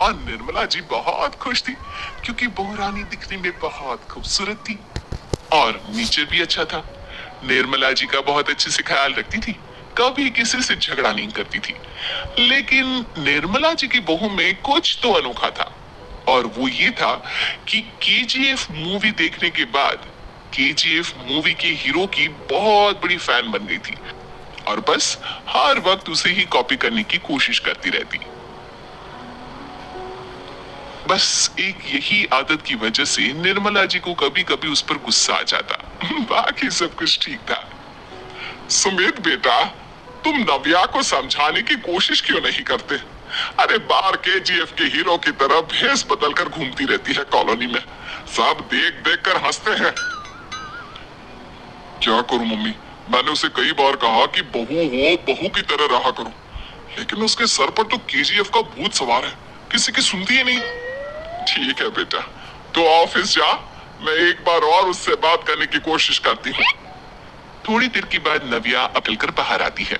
और निर्मला जी बहुत खुश थी क्योंकि बहू रानी दिखने में बहुत खूबसूरत थी और नेचर भी अच्छा था। निर्मला जी का बहुत अच्छे से ख्याल रखती थी, कभी किसी से झगड़ा नहीं करती थी। लेकिन निर्मला जी की बहू में कुछ तो अनोखा था और वो ये था कि केजीएफ मूवी देखने के बाद केजीएफ मूवी के हीरो की बहुत बड़ी फैन बन गई थी और बस हर वक्त उसे ही कॉपी करने की कोशिश करती रहती। बस एक यही आदत की वजह से निर्मला जी को कभी कभी उस पर गुस्सा आ जाता। बाकी सब कुछ ठीक था। सुमित बेटा, तुम नव्या को समझाने की कोशिश क्यों नहीं करते? अरे बाहर केजीएफ के हीरो की तरह भेस बदलकर घूमती रहती है कॉलोनी में, सब देख देख कर हंसते हैं। क्या करूं मम्मी, मैंने उसे कई बार कहा कि बहू हो, बहू की तरह रहा करो, लेकिन उसके सर पर तो केजीएफ का भूत सवार है, किसी की सुनती ही नहीं। ठीक है बेटा, तो ऑफिस जा, मैं एक बार और उससे बात करने की कोशिश करती हूँ। थोड़ी देर के बाद नव्या अकल कर बाहर आती है।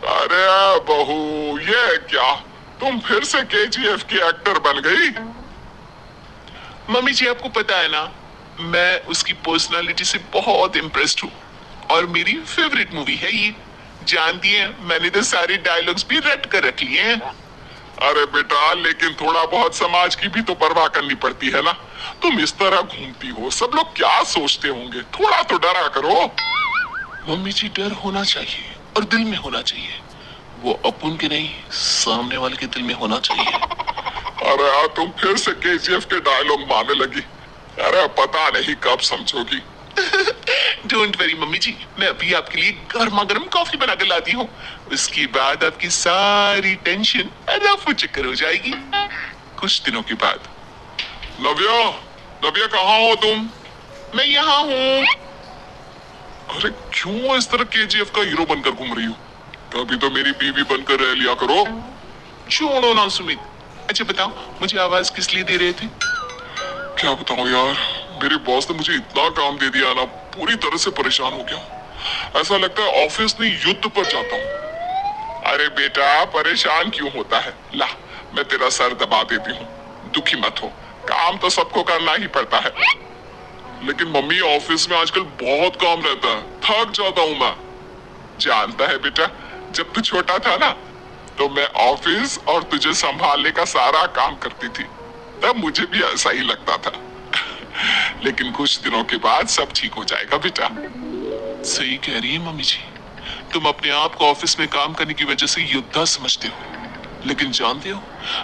अरे बहू, ये क्या, तुम फिर से केजीएफ की एक्टर बन गई? मम्मी जी, आपको पता है ना, मैं उसकी पर्सनालिटी से बहुत इम्प्रेस्ड हूँ और मेरी फेवरेट मूवी है ये। जानती है, मैंने तो सारे डायलॉग्स भी रट कर रख लिए हैं। अरे बेटा, लेकिन थोड़ा बहुत समाज की भी तो परवाह करनी पड़ती है ना। तुम इस तरह घूमती हो, सब लोग क्या सोचते होंगे, थोड़ा तो डरा करो। मम्मी जी, डर होना चाहिए और दिल में होना चाहिए, वो अपन के नहीं, सामने वाले के दिल में होना चाहिए। अरे यार, तुम फिर से केजीएफ के डायलॉग मारने लगी। अरे पता नहीं कब समझोगी। डोंट वरी मम्मी जी, मैं अभी आपके लिए गर्मा गर्म कॉफी बना कर लाती हूँ, उसके बाद आपकी सारी टेंशन रफू चक्कर हो जाएगी। कुछ दिनों के बाद। नव्या, नव्या कहाँ हो तुम? मैं यहाँ हूँ। अरे क्यों इस तरह केजीएफ का हीरो बनकर घूम रही हो? कभी तो मेरी बीवी बनकर रह लिया करो। छोड़ो ना सुमित। अच्छा बताओ, मुझे आवाज किस लिए दे रहे थे? क्या बताऊं यार, मेरे बॉस ने मुझे इतना काम दे दिया ना, पूरी तरह से परेशान हो गया। ऐसा लगता है ऑफिस नहीं युद्ध पर जाता हूँ। अरे बेटा, परेशान क्यों होता है? ला, मैं तेरा सर दबा देती हूँ, दुखी मत हो, काम तो सबको करना ही पड़ता है। लेकिन मम्मी, ऑफिस में आजकल बहुत काम रहता है, थक जाता हूँ मैं। जानता है बेटा, जब तू छोटा था ना, तो मैं ऑफिस और तुझे संभालने का सारा काम करती थी, तब मुझे भी ऐसा ही लगता था। लेकिन कुछ दिनों के बाद सब ठीक हो जाएगा बेटा। सही कह रही है मम्मी जी, तुम अपने आप को ऑफिस में काम करने की वजह से योद्धा समझते हो, लेकिन जानते हो,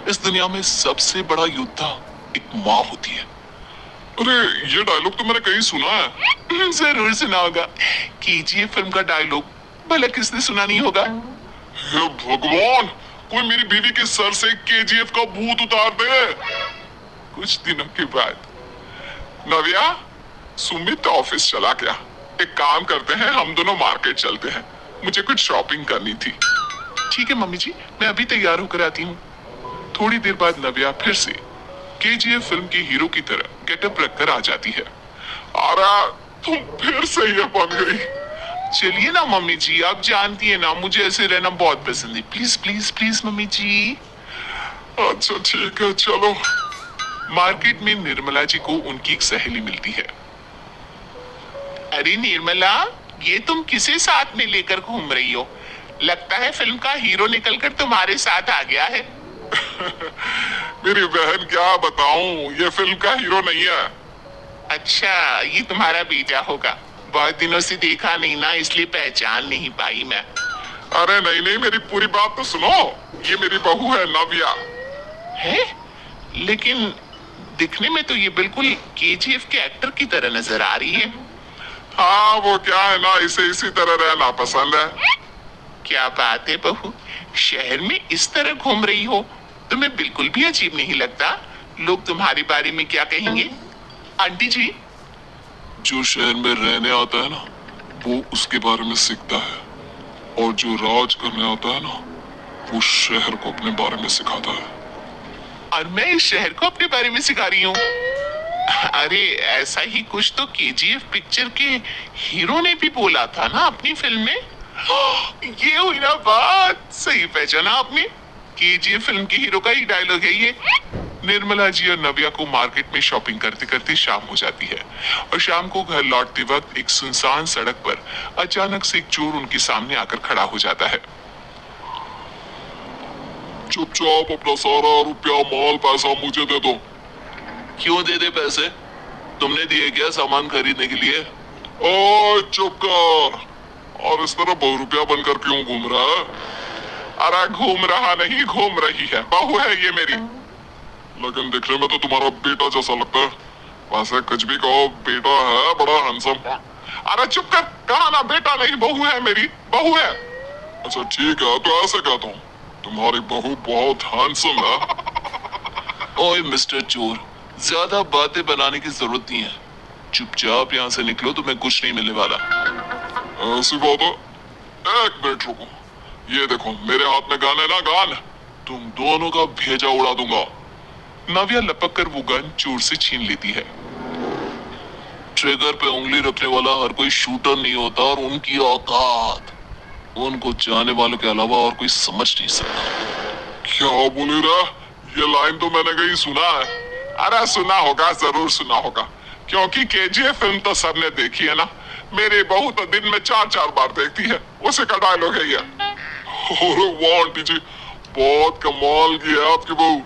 इस दुनिया में सबसे बड़ा योद्धा एक माँ होती है। अरे ये डायलॉग तो मैंने कहीं सुना है। जरूर सुना होगा, केजीएफ फिल्म का डायलॉग, भला किसने सुना नहीं होगा? हे भगवान, कोई मेरी बीवी के सर से केजीएफ का भूत उतार दे। कुछ दिनों के बाद। नव्या, सुमित ऑफिस चला गया, एक काम करते हैं, हम दोनों मार्केट चलते हैं, मुझे कुछ शॉपिंग करनी थी। ठीक है मम्मी जी, मैं अभी तैयार होकर आती हूँ। थोड़ी देर बाद नव्या फिर से केजीएफ फिल्म के हीरो की तरह गेटअप रखकर आ जाती है। अरे तुम फिर से ये बन गई। चलिए ना मम्मी जी, आप जानती है ना, मुझे ऐसे रहना बहुत पसंद है। प्लीज प्लीज प्लीज मम्मी जी। अच्छा ठीक है, चलो। मार्केट में निर्मला जी को उनकी एक सहेली मिलती है। अरे निर्मला, ये तुम किसे साथ में लेकर घूम रही हो? लगता है फिल्म का हीरो निकलकर तुम्हारे साथ आ गया है। मेरी बहन, क्या बताऊं, ये फिल्म का हीरो नहीं है। अच्छा, ये तुम्हारा बेटा होगा, बहुत दिनों से देखा नहीं ना, इसलिए पहचान नहीं पाई मैं। अरे नहीं नहीं, मेरी पूरी बात तो सुनो, ये मेरी बहू है नव्या। है? लेकिन दिखने में तो ये बिल्कुल केजीएफ के एक्टर की तरह नजर आ रही है। हाँ, वो क्या है ना, इसे इसी तरह रहना पसंद है। क्या बात है बहू, शहर में इस तरह घूम रही हो, तुम्हें बिल्कुल भी अजीब नहीं लगता? लोग तुम्हारे बारे में क्या कहेंगे? आंटी जी, जो शहर में रहने आता है ना, वो उसके बारे में सीखता है, और जो राज करने आता है ना, वो शहर को अपने बारे में सिखाता है। और मैं इस शहर को अपने बारे में सिखा रही हूँ। अरे ऐसा ही कुछ तो केजीएफ पिक्चर के हीरो ने भी बोला था ना अपनी फिल्म में। ये हुई ना बात, सही पहचाना आपने। केजीएफ फिल्म के हीरो का ही डायलॉग है ये। निर्मला जी और नव्या को मार्केट में शॉपिंग करते करते शाम हो जाती है और शाम को घर लौटते वक्त एक सुनसान सड़क पर अचानक से एक चोर उनके सामने आकर खड़ा हो जाता है। चुपचाप अपना सारा रुपया माल पैसा मुझे दे दो। क्यों दे दे पैसे? तुमने दिए क्या सामान खरीदने के लिए? ओए चुप कर। और इस तरह बहुरुपया बनकर क्यों घूम रहा है? अरे घूम रहा नहीं, घूम रही है, बहू है ये मेरी। लेकिन दिखने में तो तुम्हारा बेटा जैसा लगता है। वैसे कुछ भी कहो, बेटा है बड़ा हैंडसम। अरे चुप कर, कहा ना बेटा नहीं, बहू है मेरी, बहू है। अच्छा ठीक है, तो ऐसे कहता हूँ, तुम्हारी बहू बहुत हैंडसम है। ओए मिस्टर चोर, ज्यादा बातें बनाने की जरूरत नहीं है। चुपचाप यहाँ से निकलो, तुम्हें कुछ नहीं मिलने वाला। ऐसी बात है? एक मिनट रुको, ये देखो मेरे हाथ में गन है ना, गन। तुम दोनों का भेजा उड़ा दूंगा। नव्या लपक कर वो गन चोर से छीन लेती है। ट्रिगर पे उंगली रखने वाला हर कोई शूटर नहीं होता और उनकी औकात उनको चाहने वालों के अलावा और कोई समझ नहीं सकता। क्या बोले रहा? ये लाइन तो मैंने कहीं सुना है। अरे सुना होगा, जरूर सुना होगा, क्योंकि केजीएफ फिल्म तो सबने देखी है ना। मेरी बहू तो दिन में 4-4 बार देखती है, उसी का डायलॉग है ये। अरे वाह आंटी जी, बहुत कमाल की है आपकी बहू।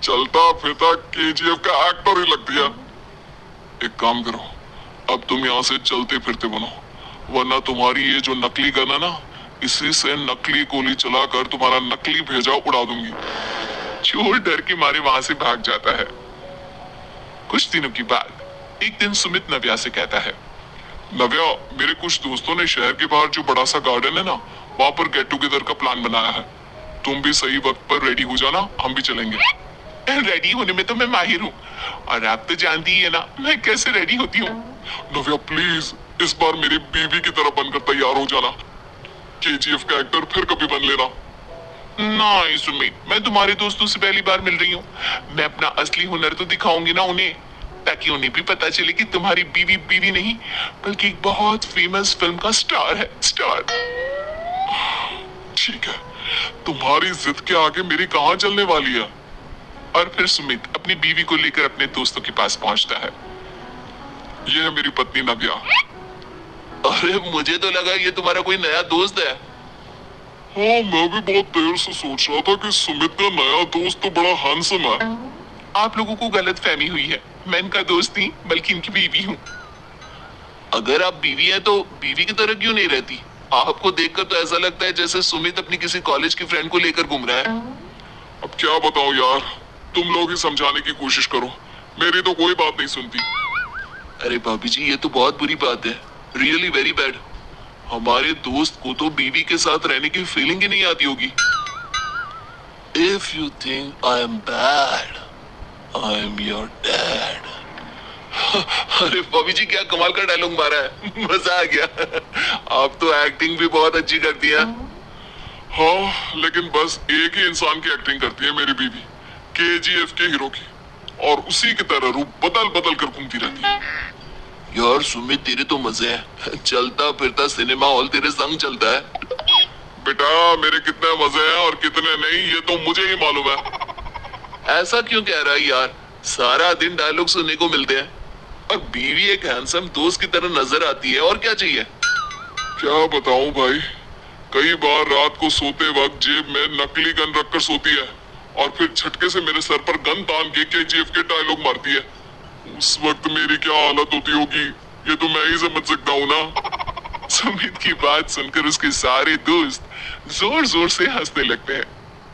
चलता फिरता केजीएफ का एक्टर ही लगती है। एक काम करो, अब तुम यहाँ से चलते फिरते बनो, वरना तुम्हारी ये जो नकली गन है ना, इसी से नकली गोली चलाकर तुम्हारा नकली भेजा उड़ा दूंगी। चोर डर के मारे वहां से भाग जाता है। कुछ दिनों की बाद एक दिन सुमित नव्या से कहता है, नव्या, मेरे कुछ दोस्तों ने शहर के बाहर जो बड़ा सा गार्डन है ना, वहां पर गेट टुगेदर का प्लान बनाया है। तुम भी सही वक्त पर रेडी हो जाना, हम भी चलेंगे। रेडी होने में तो मैं माहिर हूँ, और आप तो जानती ही है ना मैं कैसे रेडी होती हूँ। नव्या प्लीज, इस बार मेरी बीवी की तरह बनकर तैयार हो जाना। केजीएफ का एक्टर फिर कभी बन लेना। नहीं सुमित, मैं तुम्हारे दोस्तों से पहली बार मिल रही हूँ। मैं अपना असली हुनर तो दिखाऊंगी ना उन्हें, ताकि उन्हें भी पता चले कि तुम्हारी बीवी बीवी नहीं बल्कि एक बहुत फेमस फिल्म का स्टार है, स्टार। ठीक है, तुम्हारी जिद के आगे मेरी कहाँ चलने वाली है। और फिर सुमित अपनी बीवी को लेकर अपने दोस्तों के पास पहुंचता है। यह है मेरी पत्नी नव्या। अरे मुझे तो लगा ये तुम्हारा कोई नया दोस्त है। हाँ, मैं भी बहुत देर से सोच रहा था कि सुमित का नया दोस्त तो बड़ा हैंडसम है। आप लोगों को गलत फहमी हुई है, मैं इनका दोस्त नहीं बल्कि इनकी बीवी हूँ। अगर आप बीवी है तो बीवी की तरह क्यों नहीं रहती? आपको देखकर तो ऐसा लगता है जैसे सुमित अपनी किसी कॉलेज की फ्रेंड को लेकर घूम रहा है। अब क्या बताऊं यार, तुम लोग ही समझाने की कोशिश करो, मेरी तो कोई बात नहीं सुनती। अरे भाभी जी, ये तो बहुत बुरी बात है, रियली वेरी बैड। हमारे दोस्त को तो बीवी के साथ रहने की फीलिंग ही नहीं आती होगी। If you think I am bad, I am your dad. अरे भाभी जी, क्या कमाल का डायलॉग मारा है, मजा आ गया। आप तो एक्टिंग भी बहुत अच्छी करती हैं। हाँ, लेकिन बस एक ही इंसान की एक्टिंग करती है मेरी बीवी, केजीएफ के हीरो की, और उसी की तरह रूप बदल बदल कर घूमती रहती है। यार सुमित, तेरे तो मजे हैं, चलता फिरता सिनेमा हॉल तेरे संग चलता है। बेटा, मेरे कितने मजे हैं और कितने नहीं ये तो मुझे ही मालूम है। ऐसा क्यों कह रहा है यार, सारा दिन डायलॉग सुनने को मिलते हैं और बीवी एक हैंडसम दोस्त की तरह नजर आती है, और क्या चाहिए। क्या बताऊं भाई, कई बार रात को सोते वक्त जेब में नकली गन रखकर सोती है और फिर झटके से मेरे सर पर गन तान के केजीएफ के डायलॉग मारती है। उस वक्त मेरी क्या हालत होती होगी ये तो मैं ही समझ सकता हूँ ना। सुमित की बात सुनकर उसके सारे दोस्त जोर जोर से हंसने लगते हैं।